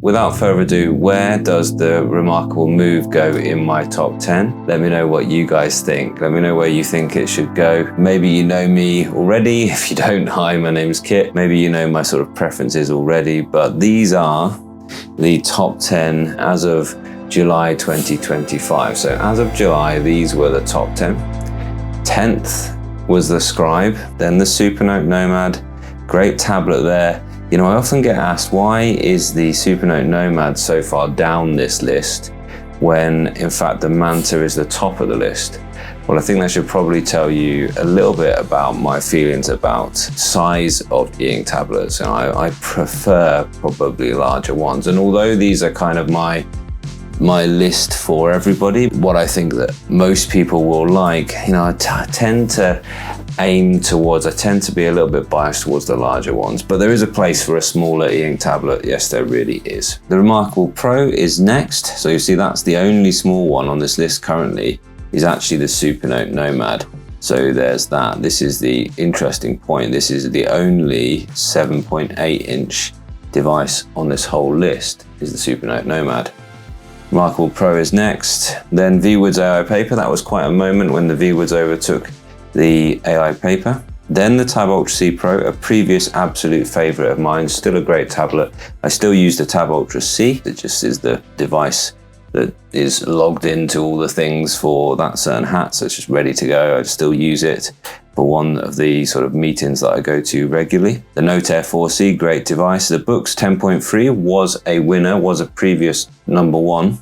without further ado, where does the remarkable move go in my top 10? Let me know what you guys think. Let me know where you think it should go. Maybe you know me already. If you don't, hi, my name's Kit. Maybe you know my sort of preferences already, but these are the top 10 as of July 2025. So as of July, these were the top 10. 10th was the Scribe, then the Supernote Nomad. Great tablet there. You know, I often get asked, why is the Supernote Nomad so far down this list when in fact the Manta is the top of the list? Well, I think that should probably tell you a little bit about my feelings about size of e-ink tablets. And I prefer probably larger ones. And although these are kind of my list for everybody, what I think that most people will like, you know, I tend to aim towards, I tend to be a little bit biased towards the larger ones, but there is a place for a smaller e-ink tablet. Yes, there really is. The Remarkable Pro is next. So you see that's the only small one on this list currently, is actually the Supernote Nomad. So there's that. This is the interesting point. This is the only 7.8 inch device on this whole list, is the Supernote Nomad. Remarkable Pro is next. Then Viwoods AI Paper. That was quite a moment when the Viwoods overtook the AI Paper. Then the Tab Ultra C Pro, a previous absolute favorite of mine, still a great tablet. I still use the Tab Ultra C. It just is the device that is logged into all the things for that certain hat, so it's just ready to go. I still use it for one of the sort of meetings that I go to regularly. The Note Air 4C, great device. The Boox 10.3 was a winner, was a previous #1.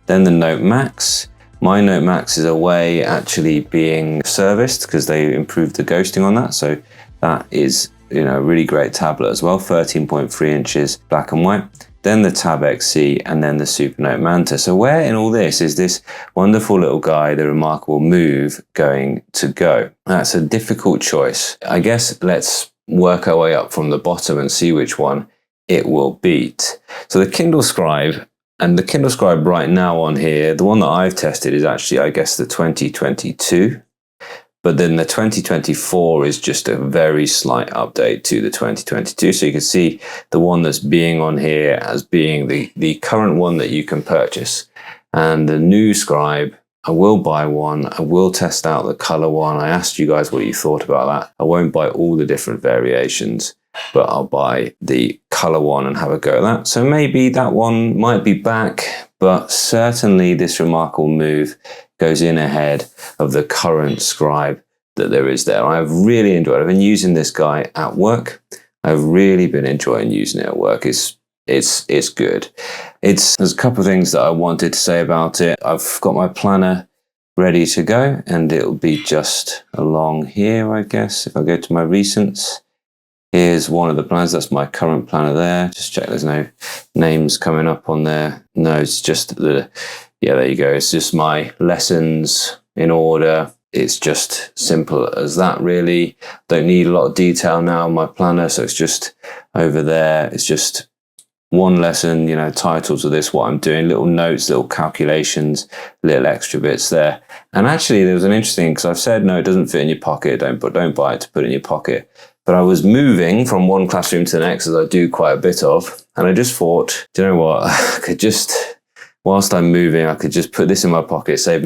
Then the Note Max. My Note Max is away actually being serviced because they improved the ghosting on that. So that is, you know, a really great tablet as well. 13.3 inches, black and white. Then the Tab X C, and then the Supernote Manta. So where in all this is this wonderful little guy, the Remarkable Move, going to go? That's a difficult choice. I guess let's work our way up from the bottom and see which one it will beat. So the Kindle Scribe, and the Kindle Scribe right now on here, the one that I've tested is actually, I guess, the 2022. But then the 2024 is just a very slight update to the 2022. So you can see the one that's being on here as being the current one that you can purchase. And the new Scribe, I will buy one. I will test out the color one. I asked you guys what you thought about that. I won't buy all the different variations, but I'll buy the color one and have a go at that. So maybe that one might be back, but certainly this Remarkable Move goes in ahead of the current Scribe that there is there. I've really enjoyed it. I've been using this guy at work. I've really been enjoying using it at work. It's good. There's a couple of things that I wanted to say about it. I've got my planner ready to go, and it'll be just along here, I guess. If I go to my recents, here's one of the planners. That's my current planner there. Just check there's no names coming up on there. No, it's just yeah, there you go. It's just my lessons in order. It's just simple as that, really. Don't need a lot of detail now in my planner, so it's just over there. It's just one lesson, you know, titles of this, what I'm doing, little notes, little calculations, little extra bits there. And actually, there was an interesting, because I've said, no, it doesn't fit in your pocket. Don't buy it to put in your pocket. But I was moving from one classroom to the next, as I do quite a bit of. And I just thought, do you know what? I could just, whilst I'm moving, I could just put this in my pocket, save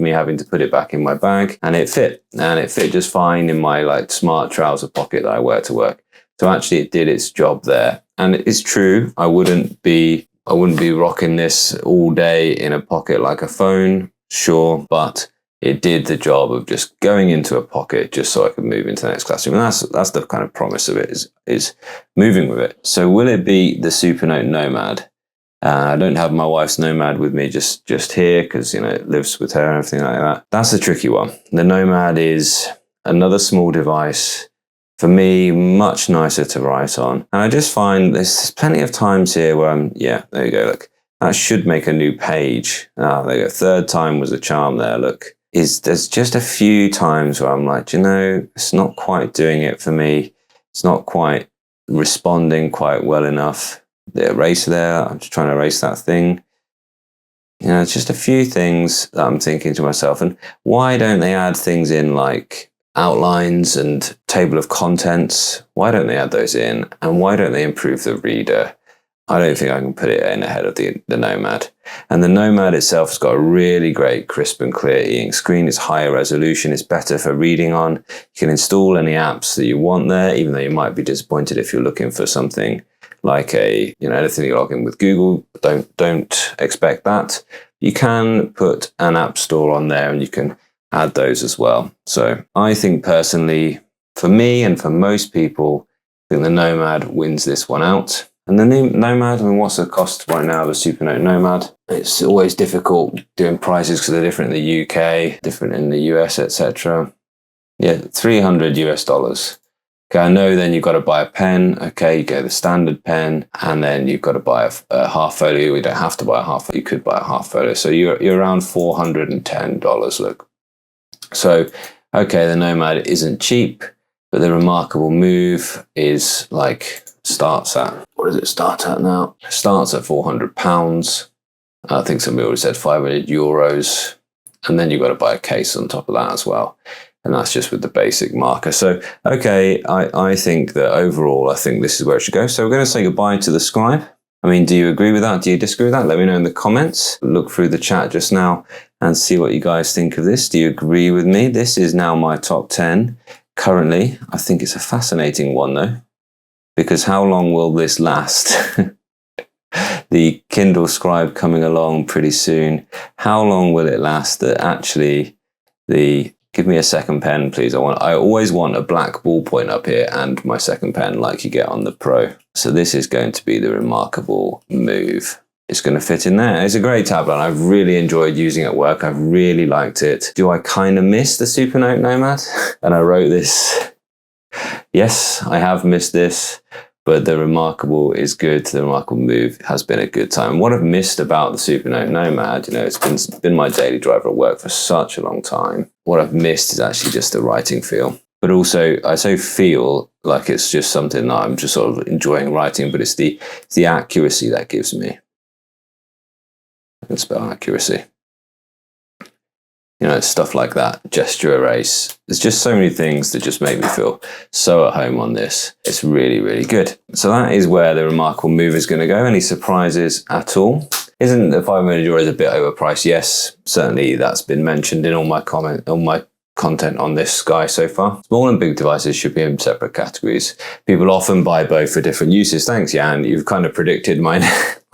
me having to put it back in my bag. And it fit. And it fit just fine in my like smart trouser pocket that I wear to work. So actually it did its job there. And it's true, I wouldn't be rocking this all day in a pocket like a phone, sure, but it did the job of just going into a pocket just so I could move into the next classroom. And that's the kind of promise of it, is moving with it. So will it be the Supernote Nomad? I don't have my wife's Nomad with me just here because, you know, it lives with her and everything like that. That's a tricky one. The Nomad is another small device. For me, much nicer to write on. And I just find there's plenty of times here where yeah, there you go, look. That should make a new page. Ah, there you go. Third time was a charm there, look. There's just a few times where I'm like, you know, it's not quite doing it for me. It's not quite responding quite well enough. The eraser there, I'm just trying to erase that thing. You know, it's just a few things that I'm thinking to myself, and why don't they add things in like outlines and table of contents? Why don't they add those in? And why don't they improve the reader? I don't think I can put it in ahead of the Nomad. And the Nomad itself has got a really great crisp and clear e-ink screen. It's higher resolution. It's better for reading on. You can install any apps that you want there, even though you might be disappointed if you're looking for something like anything you log in with Google. Don't expect that. You can put an app store on there and you can add those as well. So I think personally, for me and for most people, I think the Nomad wins this one out. And the new Nomad, I mean, what's the cost right now of a Supernote Nomad? It's always difficult doing prices because they're different in the UK, different in the US, etc. Yeah, $300. Okay, I know then you've got to buy a pen. Okay, you get the standard pen, and then you've got to buy a half folio. You don't have to buy a half folio. You could buy a half folio. So you're around $410, look. So, okay, the Nomad isn't cheap, but the Remarkable Move is like, starts at, what does it start at now? It starts at £400. I think somebody already said €500. And then you've got to buy a case on top of that as well. And that's just with the basic marker. So, okay, I think that overall, I think this is where it should go. So we're going to say goodbye to the scribe. I mean, do you agree with that? Do you disagree with that? Let me know in the comments. Look through the chat just now and see what you guys think of this. Do you agree with me? This is now my top 10 currently. I think it's a fascinating one though, because how long will this last? The Kindle Scribe coming along pretty soon. How long will it last that actually give me a second pen, please. I always want a black ballpoint up here and my second pen like you get on the Pro. So this is going to be the Remarkable Move. It's going to fit in there. It's a great tablet. I've really enjoyed using it at work. I've really liked it. Do I kind of miss the Supernote Nomad? And I wrote this. Yes, I have missed this, but the Remarkable is good. The Remarkable Move has been a good time. What I've missed about the Supernote Nomad, it's been my daily driver at work for such a long time. What I've missed is actually just the writing feel. But also, I so feel like it's just something that I'm just sort of enjoying writing, but it's the accuracy that gives me. I can spell accuracy. Stuff like that, gesture erase. There's just so many things that just make me feel so at home on this. It's really, really good. So that is where the Remarkable Move is going to go. Any surprises at all? Isn't the 500 euros a bit overpriced? Yes, certainly that's been mentioned in all my content on this guy so far. Small and big devices should be in separate categories. People often buy both for different uses. Thanks, Jan. You've kind of predicted my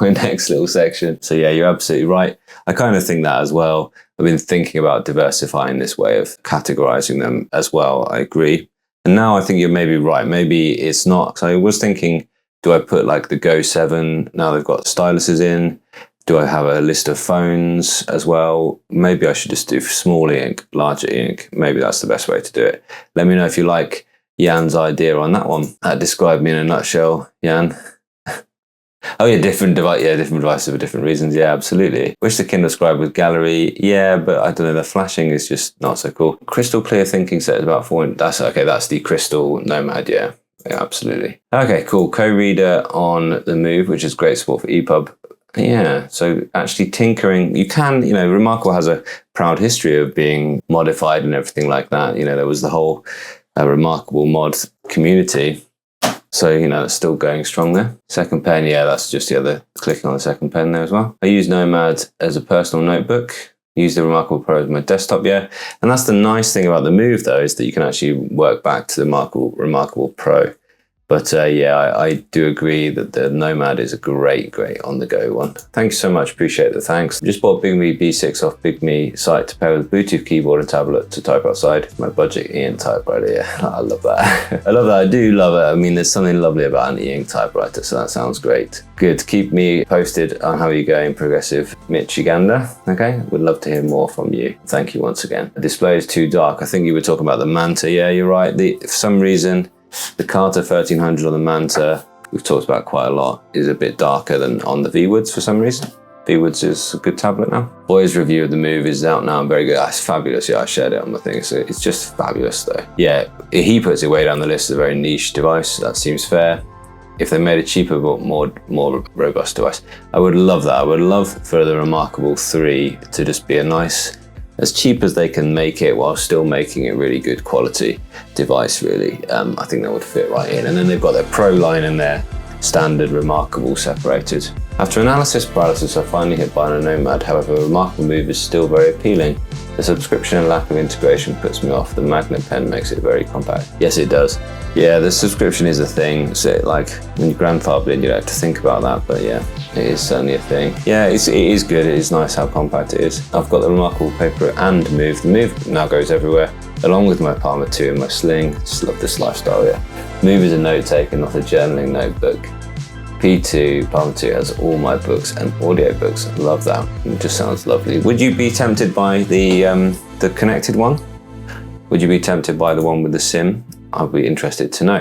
next little section. So yeah, you're absolutely right. I kind of think that as well. I've been thinking about diversifying this way of categorizing them as well. I agree. And now I think you're maybe right. Maybe it's not. So I was thinking, do I put like the Go 7? Now they've got styluses in. Do I have a list of phones as well? Maybe I should just do small ink, larger ink. Maybe that's the best way to do it. Let me know if you like Jan's idea on that one. That described me in a nutshell, Jan. Oh yeah, different devices for different reasons. Yeah, absolutely. Wish the Kindle Scribe with gallery. Yeah, but I don't know, the flashing is just not so cool. Crystal clear thinking set is about 4. That's okay, that's the Crystal Nomad, yeah. Yeah, absolutely. Okay, cool. Co-reader on the Move, which is great support for EPUB. Yeah, so actually tinkering, you can, Remarkable has a proud history of being modified and everything like that. There was the whole Remarkable mod community. So, it's still going strong there. Second pen, yeah, that's just the other clicking on the second pen there as well. I use Nomad as a personal notebook. Use the Remarkable Pro as my desktop, yeah. And that's the nice thing about the Move, though, is that you can actually work back to the Remarkable Pro. But yeah, I do agree that the Nomad is a great on-the-go one. Thanks so much, appreciate the thanks. Just bought Bigme B6 off Bigme site to pair with Bluetooth keyboard and tablet to type outside. My budget e-ink typewriter, yeah, I love that. I love that, I do love it. I mean, there's something lovely about an e-ink typewriter, so that sounds great. Good, keep me posted on how you're going, Progressive Mitch Uganda, okay? Would love to hear more from you. Thank you once again. The display is too dark. I think you were talking about the Manta. Yeah, you're right. For some reason, the Carter 1300 on the Manta, we've talked about quite a lot, is a bit darker than on the Viwoods for some reason. Viwoods is a good tablet now. Boy's review of the Move is out now, very good. It's fabulous, yeah, I shared it on my thing, so it's just fabulous though. Yeah, he puts it way down the list as a very niche device, that seems fair. If they made a cheaper but more robust device, I would love that. I would love for the Remarkable 3 to just be a nice, as cheap as they can make it while still making a really good quality device, really. I think that would fit right in. And then they've got their Pro line in there. standard Remarkable separated. After analysis paralysis, I finally hit buy on a Nomad. However, Remarkable Move is still very appealing. The subscription and lack of integration puts me off. The magnet pen makes it very compact. Yes, it does. Yeah, the subscription is a thing. So like when you're grandfathered in, you don't have to think about that, but yeah, it is certainly a thing. Yeah, it is good. It is nice how compact it is. I've got the Remarkable Paper and Move. The Move now goes everywhere, along with my Palma 2 and my sling. Just love this lifestyle, yeah. Move is a note taker, not a journaling notebook. P2, Palma 2 has all my books and audiobooks. Love that. It just sounds lovely. Would you be tempted by the connected one? Would you be tempted by the one with the SIM? I'd be interested to know.